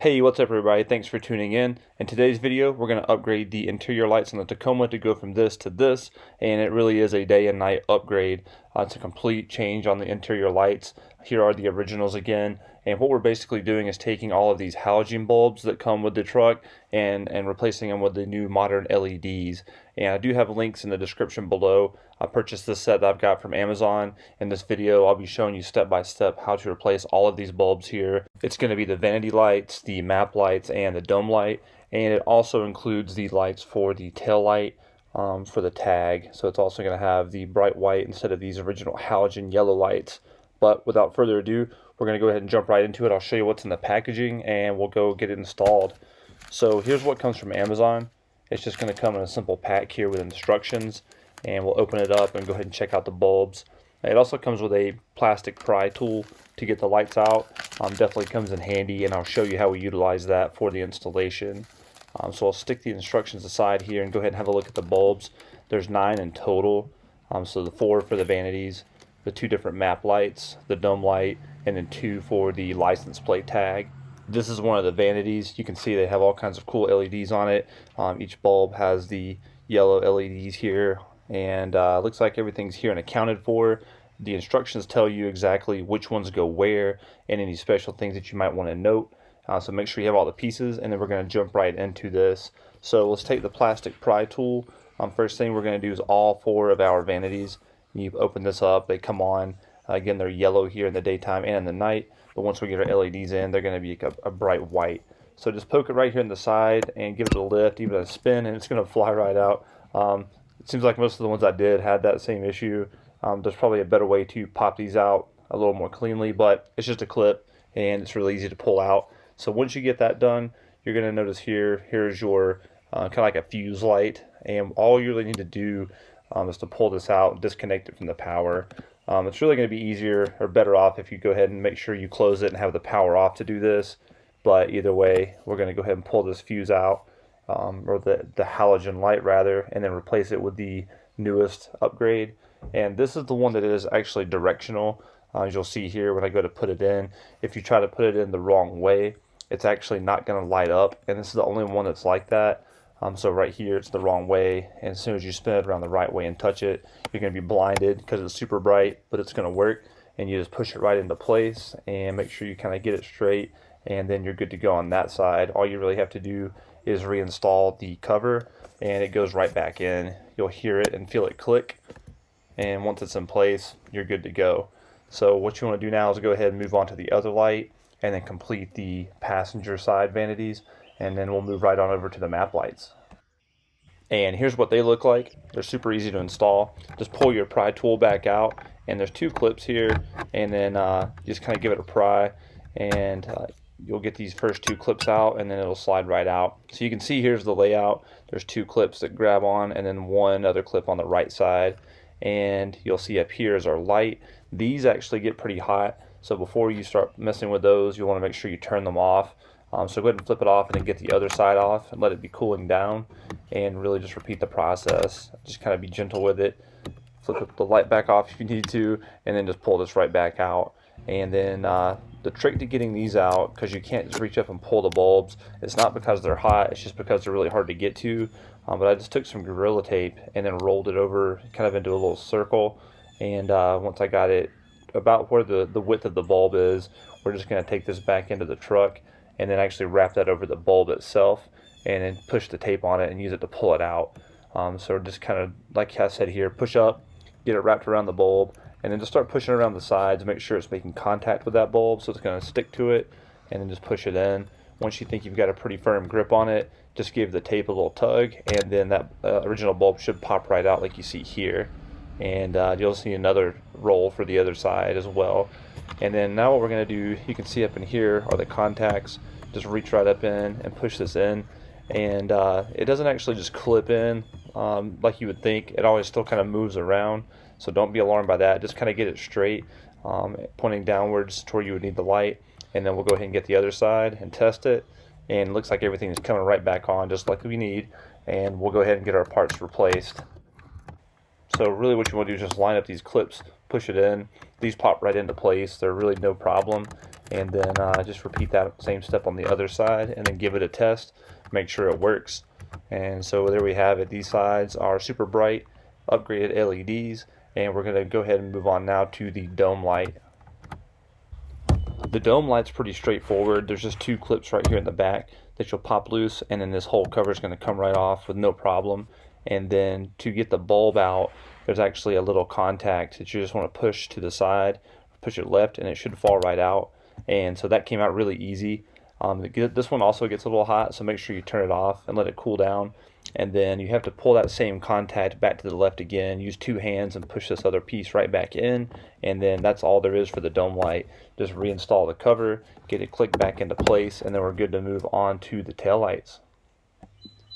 Hey, what's up everybody? Thanks for tuning in. In today's video, we're going to upgrade the interior lights on the Tacoma to go from this to this, and it really is a day and night upgrade. It's a complete change on the interior lights. Here are the originals again, and what we're basically doing is taking all of these halogen bulbs that come with the truck and replacing them with the new modern LEDs. And I do have links in the description below. I purchased this set that I've got from Amazon. In this video, I'll be showing you step by step how to replace all of these bulbs here. It's going to be the vanity lights, the map lights, and the dome light. And it also includes the lights for the tail light for the tag. So it's also going to have the bright white instead of these original halogen yellow lights. But without further ado, we're going to go ahead and jump right into it. I'll show you what's in the packaging and we'll go get it installed. So here's what comes from Amazon. It's just going to come in a simple pack here with instructions, and we'll open it up and go ahead and check out the bulbs. It also comes with a plastic pry tool to get the lights out. Definitely comes in handy, and I'll show you how we utilize that for the installation. So I'll stick the instructions aside here and go ahead and have a look at the bulbs. There's 9 in total. So the 4 for the vanities, the 2 different map lights, the dome light, and then 2 for the license plate tag. This is one of the vanities. You can see they have all kinds of cool LEDs on it. Each bulb has the yellow LEDs here, and looks like everything's here and accounted for. The instructions tell you exactly which ones go where and any special things that you might want to note. So make sure you have all the pieces, and then we're going to jump right into this. So let's take the plastic pry tool. First thing we're going to do is all 4 of our vanities. You open this up, they come on. Again, they're yellow here in the daytime and in the night, but once we get our LEDs in, they're going to be a bright white. So just poke it right here in the side and give it a lift, even a spin, and it's going to fly right out. It seems like most of the ones I did had that same issue. There's probably a better way to pop these out a little more cleanly, but it's just a clip and it's really easy to pull out. So once you get that done, you're going to notice here's your kind of like a fuse light, and all you really need to do is to pull this out and disconnect it from the power. It's really going to be easier or better off if you go ahead and make sure you close it and have the power off to do this. But either way, we're going to go ahead and pull this fuse out, or the halogen light rather, and then replace it with the newest upgrade. And this is the one that is actually directional. As you'll see here when I go to put it in, if you try to put it in the wrong way, it's actually not going to light up. And this is the only one that's like that. So right here it's the wrong way, and as soon as you spin it around the right way and touch it, you're going to be blinded because it's super bright, but it's going to work. And you just push it right into place and make sure you kind of get it straight, and then you're good to go on that side. All you really have to do is reinstall the cover, and it goes right back in. You'll hear it and feel it click, and once it's in place, you're good to go. So what you want to do now is go ahead and move on to the other light and then complete the passenger side vanities, and then we'll move right on over to the map lights. And here's what they look like. They're super easy to install. Just pull your pry tool back out, and there's 2 clips here, and then just kind of give it a pry, and you'll get these first 2 clips out, and then it'll slide right out. So you can see here's the layout. There's 2 clips that grab on, and then 1 other clip on the right side. And you'll see up here is our light. These actually get pretty hot, so before you start messing with those, you'll want to make sure you turn them off. So go ahead and flip it off and then get the other side off and let it be cooling down, and really just repeat the process. Just kind of be gentle with it. Flip the light back off if you need to, and then just pull this right back out. And then the trick to getting these out, because you can't just reach up and pull the bulbs, it's not because they're hot, it's just because they're really hard to get to. But I just took some Gorilla Tape and then rolled it over kind of into a little circle, and once I got it about where the width of the bulb is, we're just going to take this back into the truck and then actually wrap that over the bulb itself, and then push the tape on it and use it to pull it out. So just kind of, like I said here, push up, get it wrapped around the bulb, and then just start pushing around the sides, make sure it's making contact with that bulb so it's going to stick to it, and then just push it in. Once you think you've got a pretty firm grip on it, just give the tape a little tug, and then that original bulb should pop right out like you see here. And you'll see another roll for the other side as well. And then now what we're going to do, you can see up in here are the contacts. Just reach right up in and push this in, and it doesn't actually just clip in like you would think. It always still kind of moves around, so don't be alarmed by that. Just kind of get it straight, pointing downwards to where you would need the light, and then we'll go ahead and get the other side and test it, and it looks like everything is coming right back on just like we need, and we'll go ahead and get our parts replaced. So really what you want to do is just line up these clips, push it in. These pop right into place. They're really no problem. and then just repeat that same step on the other side, and then give it a test, make sure it works. And so there we have it. These sides are super bright upgraded LEDs, and we're going to go ahead and move on now to the dome light. The dome light's pretty straightforward. There's just two clips right here in the back that you'll pop loose, and then this whole cover is going to come right off with no problem. And then to get the bulb out, there's actually a little contact that you just want to push to the side, push it left, and it should fall right out. And so that came out really easy. This one also gets a little hot, so make sure you turn it off and let it cool down. And then you have to pull that same contact back to the left again, use two hands and push this other piece right back in, and then that's all there is for the dome light. Just reinstall the cover, get it clicked back into place, and then we're good to move on to the tail lights.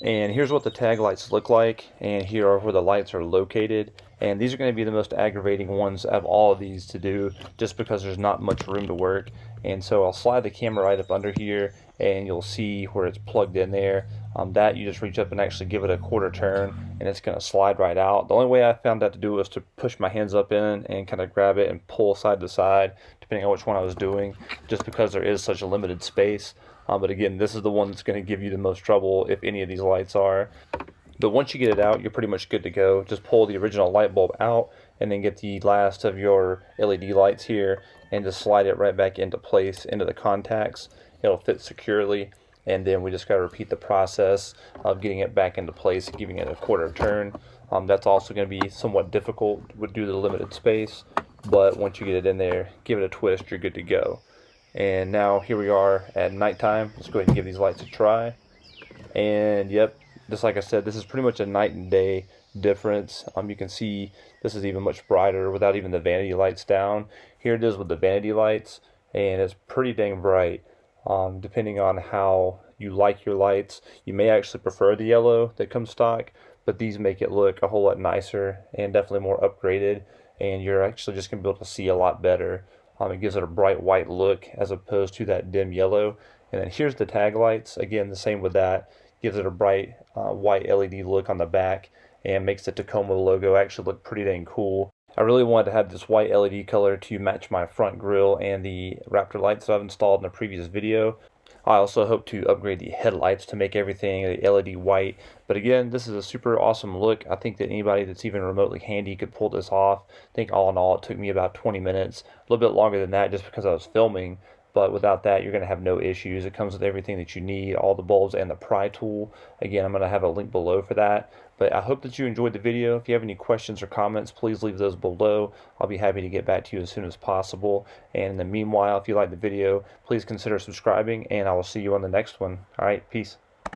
And here's what the tag lights look like, and here are where the lights are located. And these are going to be the most aggravating ones of all of these to do, just because there's not much room to work. And so I'll slide the camera right up under here, and you'll see where it's plugged in there. That you just reach up and actually give it a quarter turn, and it's going to slide right out. The only way I found out to do it was to push my hands up in and kind of grab it and pull side to side, depending on which one I was doing, just because there is such a limited space. But again, this is the one that's going to give you the most trouble if any of these lights are. But once you get it out, you're pretty much good to go. Just pull the original light bulb out and then get the last of your LED lights here and just slide it right back into place into the contacts. It'll fit securely, and then we just got to repeat the process of getting it back into place, giving it a quarter turn. That's also going to be somewhat difficult due to the limited space, but once you get it in there, give it a twist, you're good to go. And now here we are at nighttime. Let's go ahead and give these lights a try. And yep, just like I said, this is pretty much a night and day difference. You can see this is even much brighter without even the vanity lights down. Here it is with the vanity lights, and it's pretty dang bright. Depending on how you like your lights, you may actually prefer the yellow that comes stock, but these make it look a whole lot nicer and definitely more upgraded, and you're actually just going to be able to see a lot better. It gives it a bright white look as opposed to that dim yellow. And then here's the tag lights. Again, the same with that. Gives it a bright white LED look on the back and makes the Tacoma logo actually look pretty dang cool. I really wanted to have this white LED color to match my front grille and the Raptor lights that I've installed in the previous video. I also hope to upgrade the headlights to make everything LED white. But again, this is a super awesome look. I think that anybody that's even remotely handy could pull this off. I think all in all, it took me about 20 minutes, a little bit longer than that just because I was filming. But without that, you're going to have no issues. It comes with everything that you need, all the bulbs and the pry tool. Again, I'm going to have a link below for that. But I hope that you enjoyed the video. If you have any questions or comments, please leave those below. I'll be happy to get back to you as soon as possible. And in the meanwhile, if you like the video, please consider subscribing, and I will see you on the next one. All right, peace.